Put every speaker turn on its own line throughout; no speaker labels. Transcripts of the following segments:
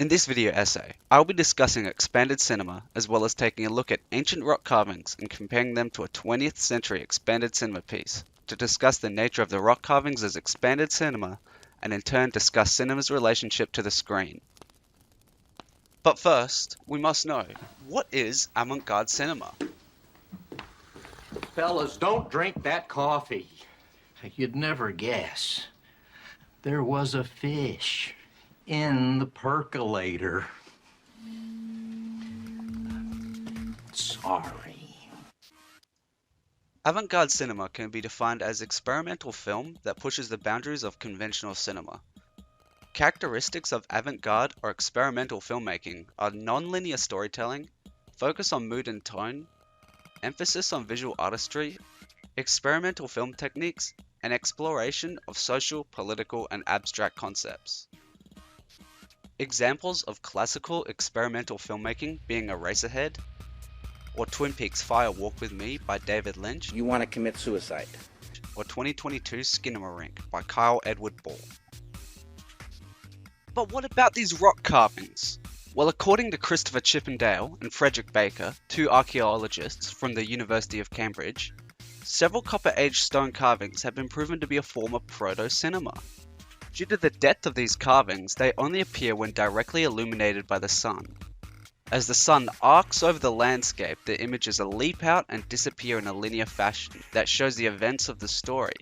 In this video essay, I will be discussing expanded cinema as well as taking a look at ancient rock carvings and comparing them to a 20th century expanded cinema piece to discuss the nature of the rock carvings as expanded cinema and in turn discuss cinema's relationship to the screen. But first, we must know, what is avant-garde cinema?
Fellas, don't drink that coffee.
You'd never guess. There was a fish in the percolator. Sorry.
Avant-garde cinema can be defined as experimental film that pushes the boundaries of conventional cinema. Characteristics of avant-garde or experimental filmmaking are non-linear storytelling, focus on mood and tone, emphasis on visual artistry, experimental film techniques, and exploration of social, political, and abstract concepts. Examples of classical experimental filmmaking being Eraserhead, or Twin Peaks Fire Walk With Me by David Lynch,
You want to commit suicide.
or 2022 Skinamarink by Kyle Edward Ball. But what about these rock carvings? Well, according to Christopher Chippendale and Frederick Baker, two archaeologists from the University of Cambridge, several Copper Age stone carvings have been proven to be a form of proto-cinema. Due to the depth of these carvings, they only appear when directly illuminated by the sun. As the sun arcs over the landscape, the images leap out and disappear in a linear fashion that shows the events of the story.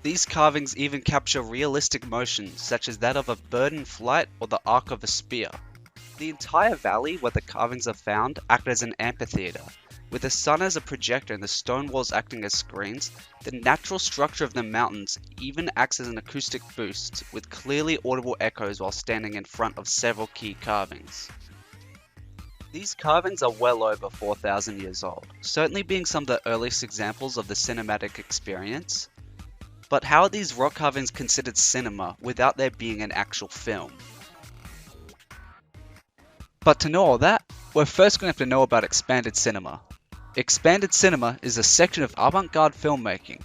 These carvings even capture realistic motions such as that of a bird in flight or the arc of a spear. The entire valley where the carvings are found act as an amphitheater. With the sun as a projector and the stone walls acting as screens, the natural structure of the mountains even acts as an acoustic boost, with clearly audible echoes while standing in front of several key carvings. These carvings are well over 4,000 years old, certainly being some of the earliest examples of the cinematic experience. But how are these rock carvings considered cinema without there being an actual film? But to know all that, we're first going to have to know about expanded cinema. Expanded cinema is a section of avant-garde filmmaking.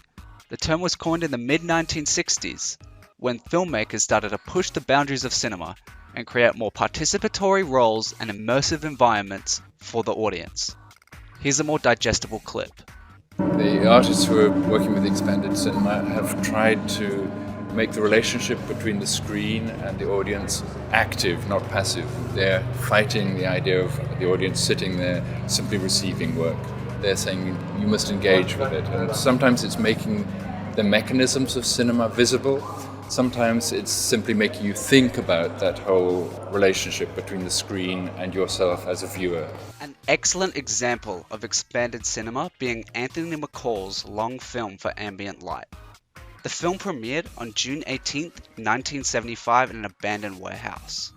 The term was coined in the mid-1960s, when filmmakers started to push the boundaries of cinema and create more participatory roles and immersive environments for the audience. Here's a more digestible clip.
The artists who are working with expanded cinema have tried to make the relationship between the screen and the audience active, not passive. They're fighting the idea of the audience sitting there simply receiving work. They're saying you must engage with it. And sometimes it's making the mechanisms of cinema visible. Sometimes it's simply making you think about that whole relationship between the screen and yourself as a viewer.
An excellent example of expanded cinema being Anthony McCall's long film for ambient light. The film premiered on June 18, 1975 in an abandoned warehouse.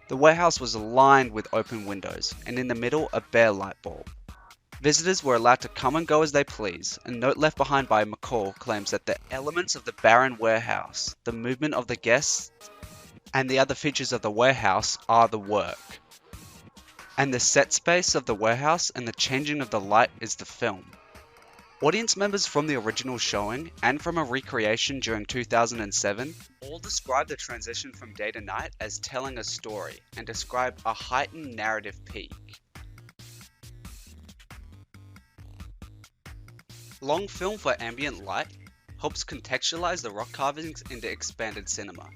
The warehouse was lined with open windows, and in the middle a bare light bulb. Visitors were allowed to come and go as they please. A note left behind by McCall claims that the elements of the barren warehouse, the movement of the guests, and the other features of the warehouse are the work. And the set space of the warehouse and the changing of the light is the film. Audience members from the original showing and from a recreation during 2007 all describe the transition from day to night as telling a story and describe a heightened narrative peak. Long film for ambient light helps contextualize the rock carvings into expanded cinema.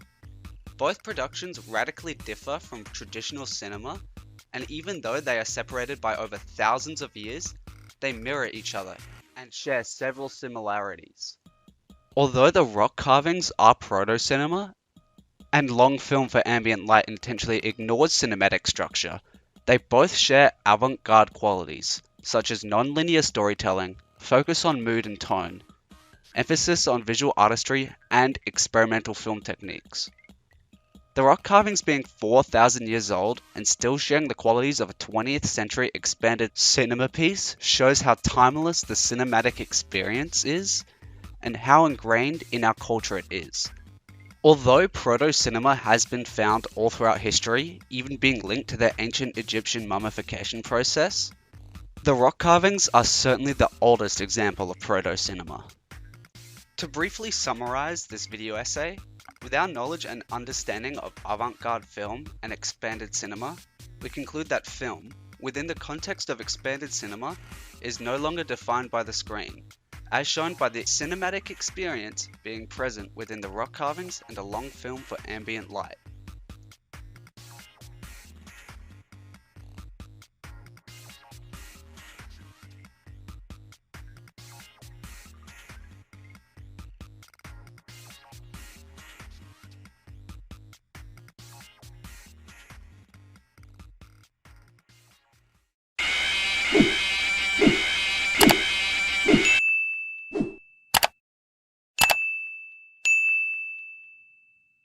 Both productions radically differ from traditional cinema, and even though they are separated by over thousands of years, they mirror each other and share several similarities. Although the rock carvings are proto-cinema, and long film for ambient light intentionally ignores cinematic structure, they both share avant-garde qualities, such as non-linear storytelling, focus on mood and tone, emphasis on visual artistry, and experimental film techniques. The rock carvings being 4,000 years old and still sharing the qualities of a 20th century expanded cinema piece shows how timeless the cinematic experience is and how ingrained in our culture it is. Although proto-cinema has been found all throughout history, even being linked to the ancient Egyptian mummification process, the rock carvings are certainly the oldest example of proto-cinema. To briefly summarize this video essay, With our knowledge and understanding of avant-garde film and expanded cinema, we conclude that film, within the context of expanded cinema, is no longer defined by the screen, as shown by the cinematic experience being present within the rock carvings and a long film for ambient light.